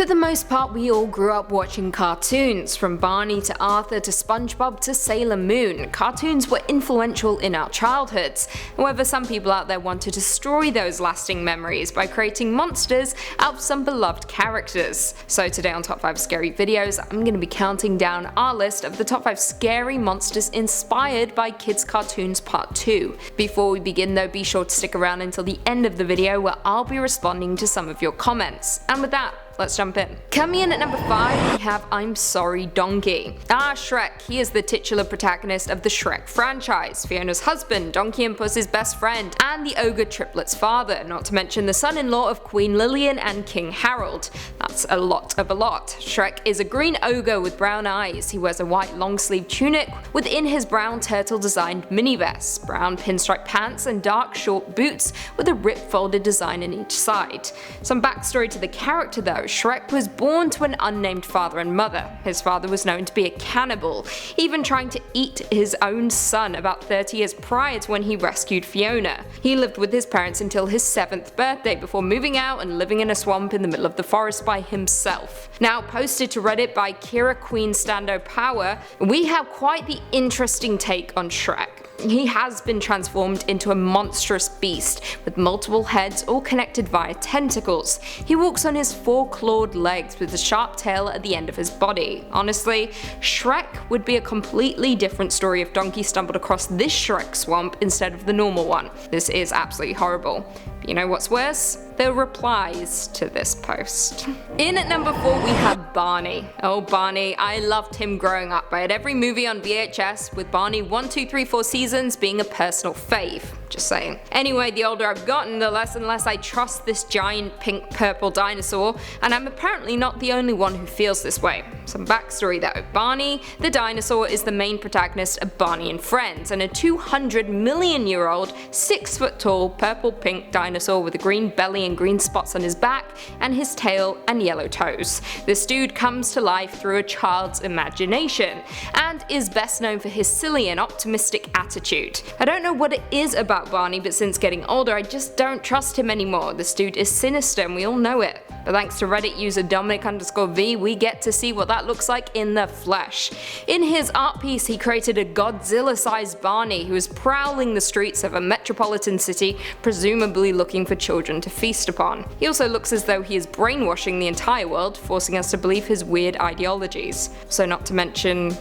For the most part, we all grew up watching cartoons, from Barney to Arthur to Spongebob to Sailor Moon. Cartoons were influential in our childhoods. However, some people out there want to destroy those lasting memories by creating monsters out of some beloved characters. So today on Top 5 Scary Videos, I'm going to be counting down our list of the top 5 scary monsters inspired by kids' cartoons part 2. Before we begin though, be sure to stick around until the end of the video where I'll be responding to some of your comments. And with that, let's jump in. Coming in at number 5, we have I'm Sorry Donkey. Shrek. He is the titular protagonist of the Shrek franchise, Fiona's husband, Donkey and Puss's best friend, and the ogre triplets' father, not to mention the son-in-law of Queen Lillian and King Harold. That's a lot of a lot. Shrek is a green ogre with brown eyes. He wears a white long-sleeve tunic within his brown turtle-designed mini vest, brown pinstripe pants, and dark short boots with a rip-folded design on each side. Some backstory to the character though. Shrek was born to an unnamed father and mother. His father was known to be a cannibal, even trying to eat his own son about 30 years prior to when he rescued Fiona. He lived with his parents until his 7th birthday before moving out and living in a swamp in the middle of the forest by himself. Now posted to Reddit by Kira Queen Stando Power, we have quite the interesting take on Shrek. He has been transformed into a monstrous beast with multiple heads all connected via tentacles. He walks on his 4 clawed legs with a sharp tail at the end of his body. Honestly, Shrek would be a completely different story if Donkey stumbled across this Shrek swamp instead of the normal one. This is absolutely horrible. But you know what's worse? The replies to this post. In at number 4 we have Barney. Oh, Barney, I loved him growing up. I had every movie on VHS, with Barney 1, 2, 3, 4 seasons being a personal fave. Just saying. Anyway, the older I've gotten, the less and less I trust this giant pink purple dinosaur, and I'm apparently not the only one who feels this way. Some backstory though. Barney, the dinosaur, is the main protagonist of Barney and Friends, and a 200-million-year-old, 6-foot-tall, purple-pink dinosaur with a green belly and green spots on his back, and his tail and yellow toes. This dude comes to life through a child's imagination, and is best known for his silly and optimistic attitude. I don't know what it is about Barney, but since getting older I just don't trust him anymore. This dude is sinister and we all know it. But thanks to Reddit user Dominic_V, we get to see what that looks like in the flesh. In his art piece, he created a Godzilla-sized Barney who is prowling the streets of a metropolitan city, presumably looking for children to feast upon. He also looks as though he is brainwashing the entire world, forcing us to believe his weird ideologies. So not to mention,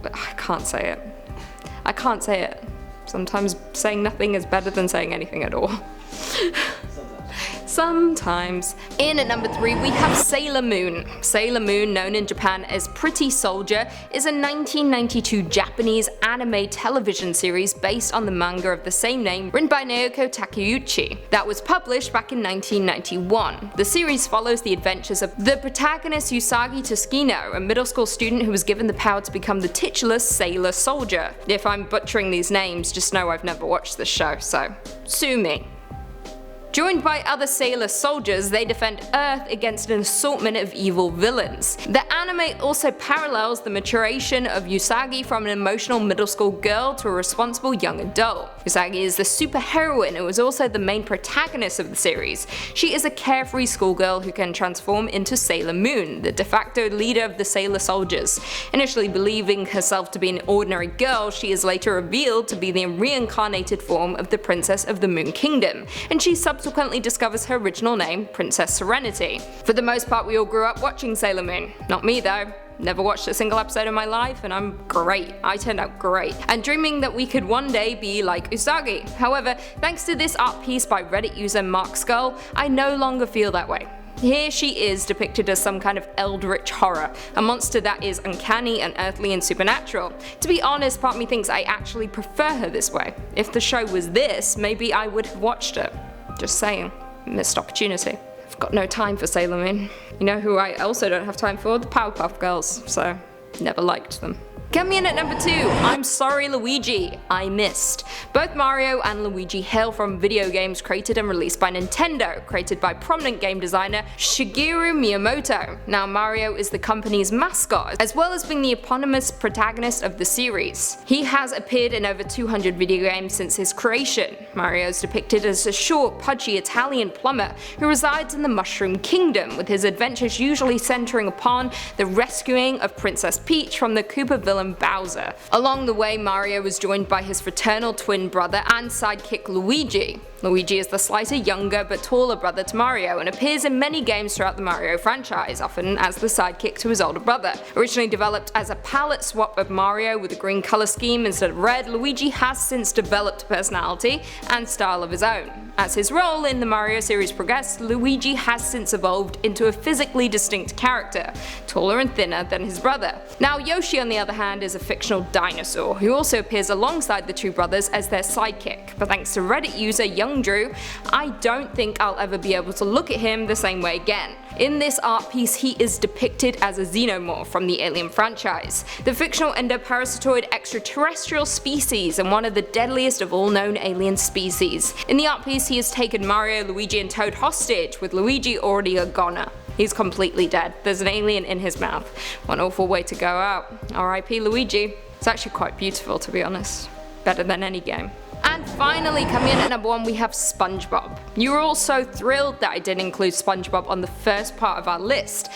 I can't say it. Sometimes saying nothing is better than saying anything at all. Sometimes. In at number 3 we have Sailor Moon. Sailor Moon, known in Japan as Pretty Soldier, is a 1992 Japanese anime television series based on the manga of the same name written by Naoko Takeuchi that was published back in 1991. The series follows the adventures of the protagonist Usagi Toshikino, a middle school student who was given the power to become the titular Sailor Soldier. If I'm butchering these names, just know I've never watched this show, so sue me. Joined by other sailor soldiers, they defend Earth against an assortment of evil villains. The anime also parallels the maturation of Usagi from an emotional middle school girl to a responsible young adult. Usagi is the superheroine who is also the main protagonist of the series. She is a carefree schoolgirl who can transform into Sailor Moon, the de facto leader of the sailor soldiers. Initially believing herself to be an ordinary girl, she is later revealed to be the reincarnated form of the Princess of the Moon Kingdom, and she subsequently discovers her original name, Princess Serenity. For the most part, we all grew up watching Sailor Moon. Not me though. Never watched a single episode in my life, and I'm great. I turned out great, and dreaming that we could one day be like Usagi. However, thanks to this art piece by Reddit user Mark Skull, I no longer feel that way. Here she is depicted as some kind of eldritch horror, a monster that is uncanny, unearthly, and supernatural. To be honest, part of me thinks I actually prefer her this way. If the show was this, maybe I would have watched it. Just saying. Missed opportunity. I've got no time for Sailor Moon. You know who I also don't have time for? The Powerpuff Girls, so never liked them. Coming in at number 2, I'm Sorry Luigi, I Missed. Both Mario and Luigi hail from video games created and released by Nintendo, created by prominent game designer Shigeru Miyamoto. Now Mario is the company's mascot, as well as being the eponymous protagonist of the series. He has appeared in over 200 video games since his creation. Mario is depicted as a short, pudgy Italian plumber who resides in the Mushroom Kingdom, with his adventures usually centering upon the rescuing of Princess Peach from the Koopa villain Bowser. Along the way, Mario is joined by his fraternal twin brother and sidekick Luigi. Luigi is the slighter, younger but taller brother to Mario and appears in many games throughout the Mario franchise, often as the sidekick to his older brother. Originally developed as a palette swap of Mario with a green colour scheme instead of red, Luigi has since developed a personality and style of his own. As his role in the Mario series progressed, Luigi has since evolved into a physically distinct character, taller and thinner than his brother. Now Yoshi, on the other hand, is a fictional dinosaur who also appears alongside the two brothers as their sidekick, but thanks to Reddit user Young Drew, I don't think I'll ever be able to look at him the same way again. In this art piece, he is depicted as a xenomorph from the Alien franchise, the fictional endoparasitoid extraterrestrial species and one of the deadliest of all known alien species. In the art piece, he has taken Mario, Luigi and Toad hostage, with Luigi already a goner. He's completely dead. There's an alien in his mouth. One awful way to go out. R.I.P. Luigi. It's actually quite beautiful, to be honest. Better than any game. And finally, coming in at number 1, we have Spongebob. You were all so thrilled that I didn't include Spongebob on the first part of our list,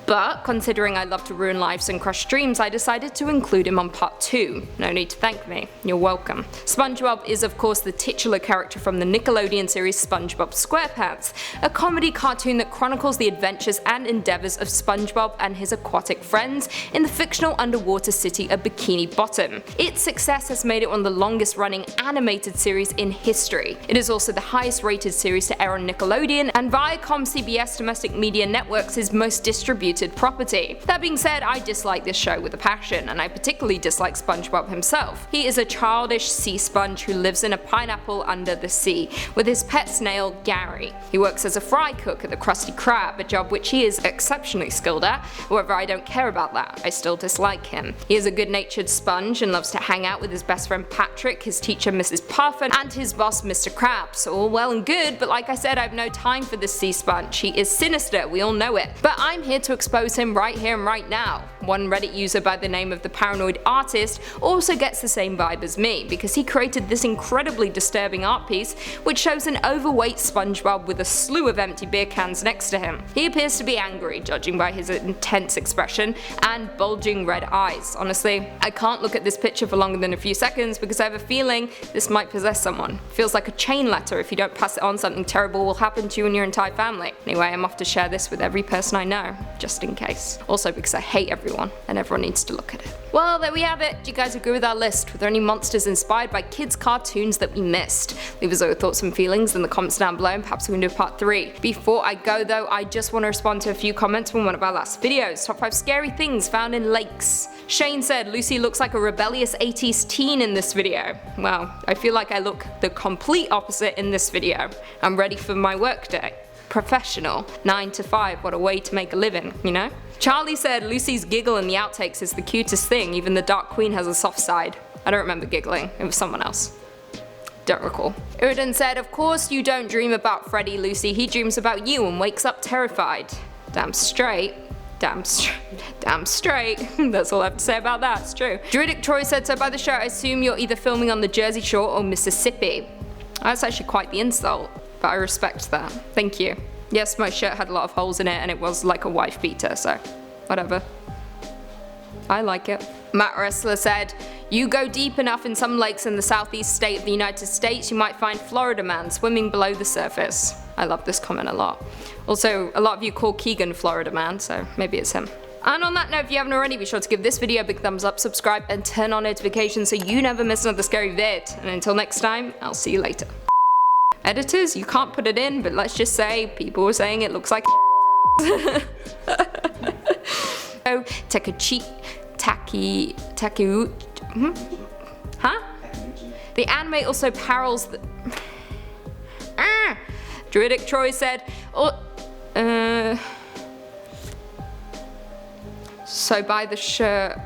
but considering I love to ruin lives and crush dreams, I decided to include him on part 2. No need to thank me, you're welcome. Spongebob is of course the titular character from the Nickelodeon series SpongeBob SquarePants, a comedy cartoon that chronicles the adventures and endeavours of SpongeBob and his aquatic friends in the fictional underwater city of Bikini Bottom. Its success has made it one of the longest running animated series in history. It is also the highest rated series to air on Nickelodeon, and Viacom CBS Domestic Media Networks' most distributed property. That being said, I dislike this show with a passion, and I particularly dislike SpongeBob himself. He is a childish sea sponge who lives in a pineapple under the sea, with his pet snail Gary. He works as a fry cook at the Krusty Krab, a job which he is exceptionally skilled at. However, I don't care about that, I still dislike him. He is a good-natured sponge and loves to hang out with his best friend Patrick, his teacher Mrs. Puffin, and his boss Mr. Krabs. All well and good, but like I said, I have no time for this sea sponge. He is sinister, we all know it. But I'm here to expose him right here and right now. One Reddit user by the name of the Paranoid Artist also gets the same vibe as me, because he created this incredibly disturbing art piece which shows an overweight SpongeBob with a slew of empty beer cans next to him. He appears to be angry, judging by his intense expression and bulging red eyes. Honestly, I can't look at this picture for longer than a few seconds because I have a feeling this might possess someone. Feels like a chain letter. If you don't pass it on, something terrible will happen to you and your entire family. Anyway, I'm off to share this with every person I know, just in case. Also because I hate everyone and everyone needs to look at it. Well, there we have it. Do you guys agree with our list? Were there any monsters inspired by kids' cartoons that we missed? Leave us your thoughts and feelings in the comments down below, and perhaps we can do part 3. Before I go though, I just want to respond to a few comments from one of our last videos. Top 5 scary things found in lakes. Shane said, Lucy looks like a rebellious 80s teen in this video. Well, I feel like I look the complete opposite in this video. I'm ready for my workday. Professional, 9 to 5, what a way to make a living, you know? Charlie said, Lucy's giggle in the outtakes is the cutest thing, even the Dark Queen has a soft side. I don't remember giggling, it was someone else. Don't recall. Uridan said, of course you don't dream about Freddy, Lucy, he dreams about you and wakes up terrified. Damn straight. Damn straight. That's all I have to say about that, it's true. Druidic Troy said, so by the show I assume you're either filming on the Jersey Shore or Mississippi. That's actually quite the insult, but I respect that. Thank you. Yes, my shirt had a lot of holes in it and it was like a wife beater, so whatever. I like it. Matt Wrestler said, you go deep enough in some lakes in the southeast state of the United States, you might find Florida man swimming below the surface. I love this comment a lot. Also, a lot of you call Keegan Florida man, so maybe it's him. And on that note, if you haven't already, be sure to give this video a big thumbs up, subscribe, and turn on notifications so you never miss another scary vid. And until next time, I'll see you later. Editors, you can't put it in, but let's just say people were saying it looks like Oh, Huh? The anime also parallels the Druidic Troy said, so buy the shirt.